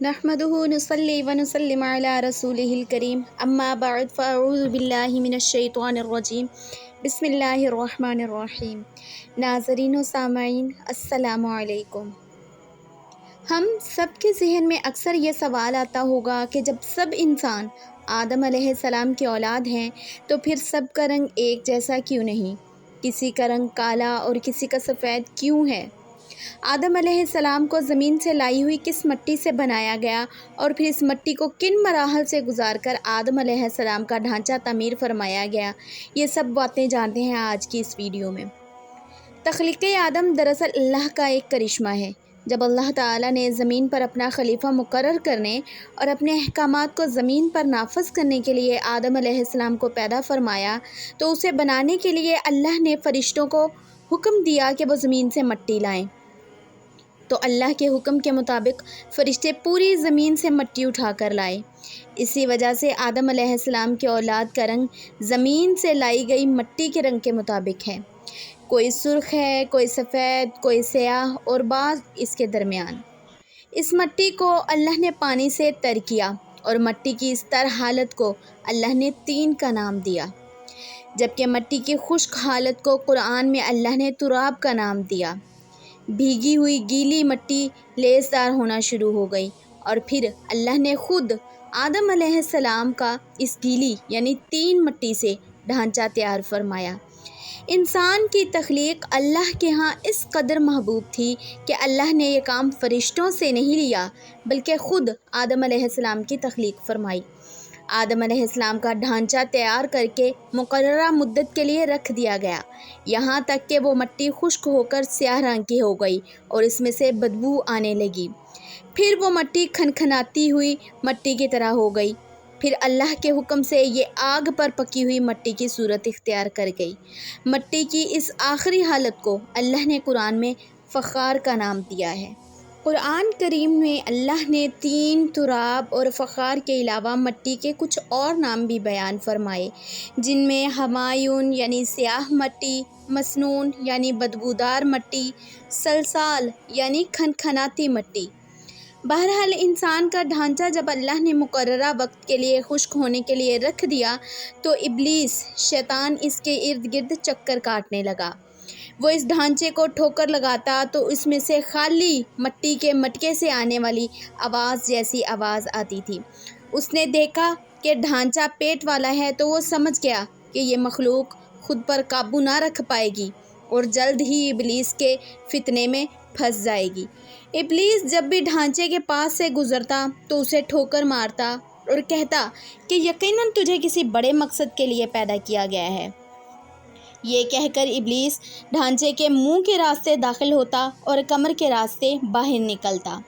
نحمده نصلي ونسلم على رسوله الكريم اما بعد فاعوذ باللہ من الشیطان الرجیم بسم اللہ الرحمن الرحیم۔ ناظرین و سامعین السلام علیکم۔ ہم سب کے ذہن میں اکثر یہ سوال آتا ہوگا کہ جب سب انسان آدم علیہ السلام کی اولاد ہیں تو پھر سب کا رنگ ایک جیسا کیوں نہیں؟ کسی کا رنگ کالا اور کسی کا سفید کیوں ہے؟ آدم علیہ السلام کو زمین سے لائی ہوئی کس مٹی سے بنایا گیا اور پھر اس مٹی کو کن مراحل سے گزار کر آدم علیہ السلام کا ڈھانچہ تعمیر فرمایا گیا؟ یہ سب باتیں جانتے ہیں آج کی اس ویڈیو میں۔ تخلیق آدم دراصل اللہ کا ایک کرشمہ ہے۔ جب اللہ تعالیٰ نے زمین پر اپنا خلیفہ مقرر کرنے اور اپنے احکامات کو زمین پر نافذ کرنے کے لیے آدم علیہ السلام کو پیدا فرمایا تو اسے بنانے کے لیے اللہ نے فرشتوں کو حکم دیا کہ وہ زمین سے مٹی لائیں۔ تو اللہ کے حکم کے مطابق فرشتے پوری زمین سے مٹی اٹھا کر لائے۔ اسی وجہ سے آدم علیہ السلام کی اولاد کا رنگ زمین سے لائی گئی مٹی کے رنگ کے مطابق ہے۔ کوئی سرخ ہے، کوئی سفید، کوئی سیاہ اور بعض اس کے درمیان۔ اس مٹی کو اللہ نے پانی سے تر کیا اور مٹی کی اس تر حالت کو اللہ نے طین کا نام دیا، جبکہ مٹی کی خشک حالت کو قرآن میں اللہ نے تراب کا نام دیا۔ بھیگی ہوئی گیلی مٹی لیسدار ہونا شروع ہو گئی اور پھر اللہ نے خود آدم علیہ السلام کا اس گیلی یعنی طین مٹی سے ڈھانچہ تیار فرمایا۔ انسان کی تخلیق اللہ کے ہاں اس قدر محبوب تھی کہ اللہ نے یہ کام فرشتوں سے نہیں لیا بلکہ خود آدم علیہ السلام کی تخلیق فرمائی۔ آدم علیہ السلام کا ڈھانچہ تیار کر کے مقررہ مدت کے لیے رکھ دیا گیا، یہاں تک کہ وہ مٹی خشک ہو کر سیاہ رنگ کی ہو گئی اور اس میں سے بدبو آنے لگی۔ پھر وہ مٹی کھنکھناتی ہوئی مٹی کی طرح ہو گئی۔ پھر اللہ کے حکم سے یہ آگ پر پکی ہوئی مٹی کی صورت اختیار کر گئی۔ مٹی کی اس آخری حالت کو اللہ نے قرآن میں فخار کا نام دیا ہے۔ قرآن کریم میں اللہ نے طین، تراب اور فخار کے علاوہ مٹی کے کچھ اور نام بھی بیان فرمائے، جن میں ہمایون یعنی سیاہ مٹی، مسنون یعنی بدبودار مٹی، سلسال یعنی کھنکھناتی مٹی۔ بہرحال انسان کا ڈھانچہ جب اللہ نے مقررہ وقت کے لیے خشک ہونے کے لیے رکھ دیا تو ابلیس شیطان اس کے ارد گرد چکر کاٹنے لگا۔ وہ اس ڈھانچے کو ٹھوکر لگاتا تو اس میں سے خالی مٹی کے مٹکے سے آنے والی آواز جیسی آواز آتی تھی۔ اس نے دیکھا کہ ڈھانچہ پیٹ والا ہے تو وہ سمجھ گیا کہ یہ مخلوق خود پر قابو نہ رکھ پائے گی اور جلد ہی ابلیس کے فتنے میں پھنس جائے گی۔ ابلیس جب بھی ڈھانچے کے پاس سے گزرتا تو اسے ٹھوکر مارتا اور کہتا کہ یقیناً تجھے کسی بڑے مقصد کے لیے پیدا کیا گیا ہے۔ یہ کہہ کر ابلیس ڈھانچے کے منہ کے راستے داخل ہوتا اور کمر کے راستے باہر نکلتا۔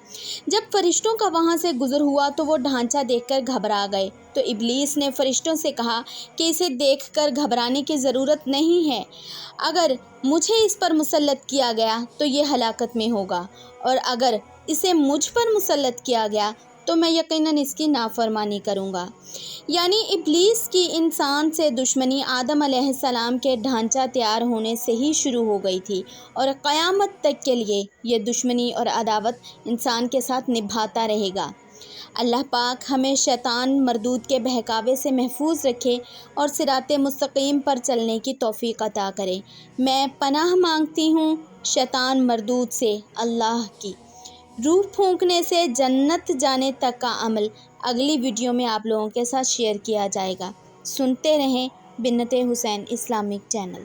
جب فرشتوں کا وہاں سے گزر ہوا تو وہ ڈھانچہ دیکھ کر گھبرا گئے تو ابلیس نے فرشتوں سے کہا کہ اسے دیکھ کر گھبرانے کی ضرورت نہیں ہے، اگر مجھے اس پر مسلط کیا گیا تو یہ ہلاکت میں ہوگا، اور اگر اسے مجھ پر مسلط کیا گیا تو میں یقیناً اس کی نافرمانی کروں گا۔ یعنی ابلیس کی انسان سے دشمنی آدم علیہ السلام کے ڈھانچہ تیار ہونے سے ہی شروع ہو گئی تھی اور قیامت تک کے لیے یہ دشمنی اور عداوت انسان کے ساتھ نبھاتا رہے گا۔ اللہ پاک ہمیں شیطان مردود کے بہکاوے سے محفوظ رکھے اور صراط مستقیم پر چلنے کی توفیق عطا کرے۔ میں پناہ مانگتی ہوں شیطان مردود سے۔ اللہ کی روح پھونکنے سے جنت جانے تک کا عمل اگلی ویڈیو میں آپ لوگوں کے ساتھ شیئر کیا جائے گا۔ سنتے رہیں بنت حسین اسلامک چینل۔